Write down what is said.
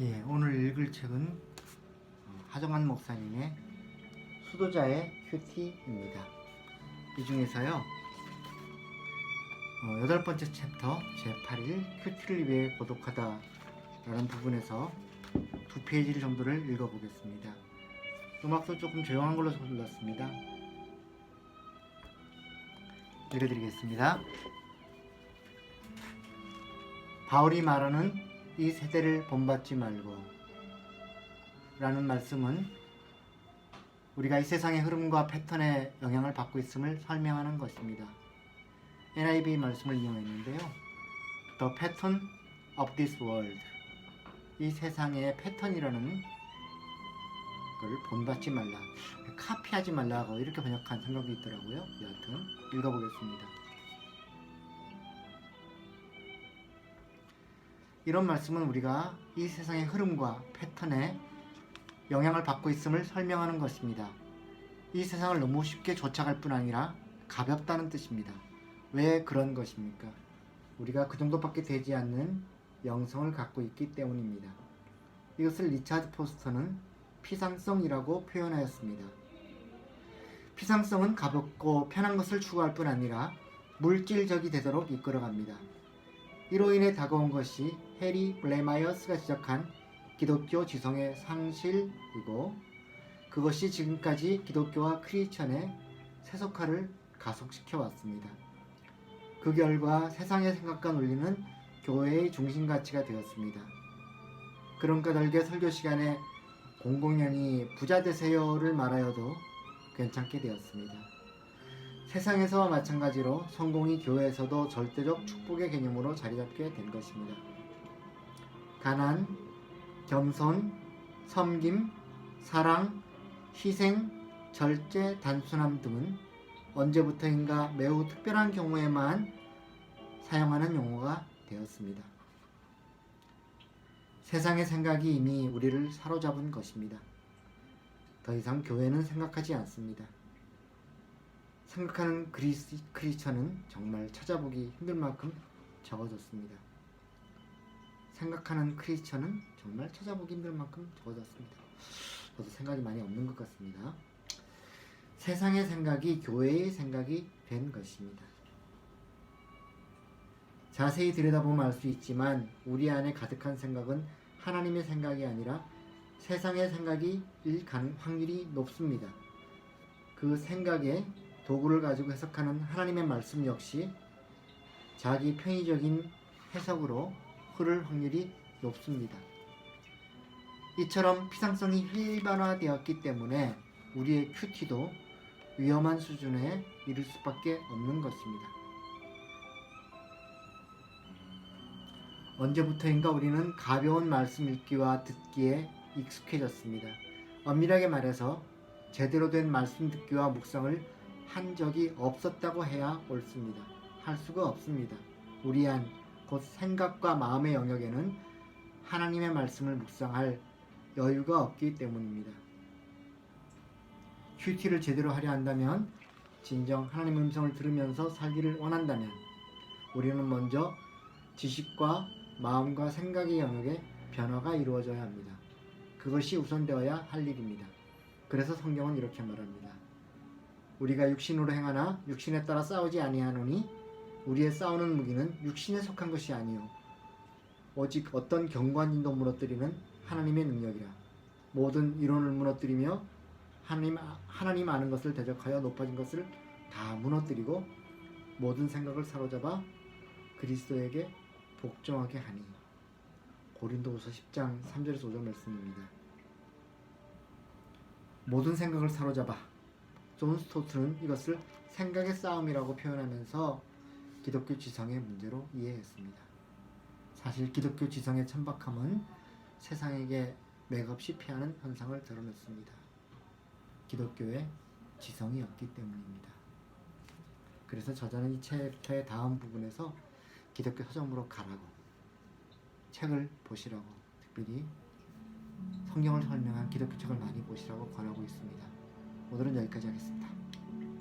예, 오늘 읽을 책은 하정한 목사님의 수도자의 큐티입니다. 이 중에서요, 8번째 챕터 제8일 큐티를 위해 고독하다 라는 부분에서 2페이지 정도를 읽어보겠습니다. 음악도 조금 조용한 걸로 골랐습니다. 읽어드리겠습니다. 바울이 말하는 이 세대를 본받지 말고 라는 말씀은 우리가 이 세상의 흐름과 패턴에 영향을 받고 있음을 설명하는 것입니다. NIV 말씀을 이용했는데요. The pattern of this world, 이 세상의 패턴이라는 걸 본받지 말라, 카피하지 말라고 이렇게 번역한 성경도 있더라고요. 여하튼 읽어보겠습니다. 이런 말씀은 우리가 이 세상의 흐름과 패턴에 영향을 받고 있음을 설명하는 것입니다. 이 세상을 너무 쉽게 쫓아갈 뿐 아니라 가볍다는 뜻입니다. 왜 그런 것입니까? 우리가 그 정도밖에 되지 않는 영성을 갖고 있기 때문입니다. 이것을 리차드 포스터는 피상성이라고 표현하였습니다. 피상성은 가볍고 편한 것을 추구할 뿐 아니라 물질적이 되도록 이끌어갑니다. 이로 인해 다가온 것이 해리 블레마이어스가 지적한 기독교 지성의 상실이고, 그것이 지금까지 기독교와 크리스천의 세속화를 가속시켜 왔습니다. 그 결과 세상의 생각과 논리는 교회의 중심 가치가 되었습니다. 그런 까닭에 설교 시간에 공공연히 부자 되세요를 말하여도 괜찮게 되었습니다. 세상에서와 마찬가지로 성공이 교회에서도 절대적 축복의 개념으로 자리잡게 된 것입니다. 가난, 겸손, 섬김, 사랑, 희생, 절제, 단순함 등은 언제부터인가 매우 특별한 경우에만 사용하는 용어가 되었습니다. 세상의 생각이 이미 우리를 사로잡은 것입니다. 더 이상 교회는 생각하지 않습니다. 생각하는 크리스천은 정말 찾아보기 힘들 만큼 적어졌습니다. 생각하는 크리스천은 정말 찾아보기 힘들 만큼 적어졌습니다. 저도 생각이 많이 없는 것 같습니다. 세상의 생각이 교회의 생각이 된 것입니다. 자세히 들여다보면 알 수 있지만 우리 안에 가득한 생각은 하나님의 생각이 아니라 세상의 생각일 확률이 높습니다. 그 생각에 도구를 가지고 해석하는 하나님의 말씀 역시 자기 편의적인 해석으로 흐를 확률이 높습니다. 이처럼 피상성이 일반화되었기 때문에 우리의 큐티도 위험한 수준에 이를 수밖에 없는 것입니다. 언제부터인가 우리는 가벼운 말씀 읽기와 듣기에 익숙해졌습니다. 엄밀하게 말해서 제대로 된 말씀 듣기와 묵상을 한 적이 없었다고 해야 옳습니다. 할 수가 없습니다. 우리 안, 곧 생각과 마음의 영역에는 하나님의 말씀을 묵상할 여유가 없기 때문입니다. 큐티를 제대로 하려 한다면, 진정 하나님의 음성을 들으면서 살기를 원한다면 우리는 먼저 지식과 마음과 생각의 영역에 변화가 이루어져야 합니다. 그것이 우선되어야 할 일입니다. 그래서 성경은 이렇게 말합니다. 우리가 육신으로 행하나 육신에 따라 싸우지 아니하노니 우리의 싸우는 무기는 육신에 속한 것이 아니요 오직 어떤 경관진도 무너뜨리는 하나님의 능력이라. 모든 이론을 무너뜨리며 하나님 아는 것을 대적하여 높아진 것을 다 무너뜨리고 모든 생각을 사로잡아 그리스도에게 복종하게 하니. 고린도후서 10장 3절에서 5절 말씀입니다. 모든 생각을 사로잡아. 존 스토트는 이것을 생각의 싸움이라고 표현하면서 기독교 지성의 문제로 이해했습니다. 사실 기독교 지성의 천박함은 세상에게 맥없이 피하는 현상을 드러냈습니다. 기독교의 지성이 없기 때문입니다. 그래서 저자는 이 챕터의 다음 부분에서 기독교 서점으로 가라고, 책을 보시라고, 특별히 성경을 설명한 기독교 책을 많이 보시라고 권하고 있습니다. 오늘은 여기까지 하겠습니다.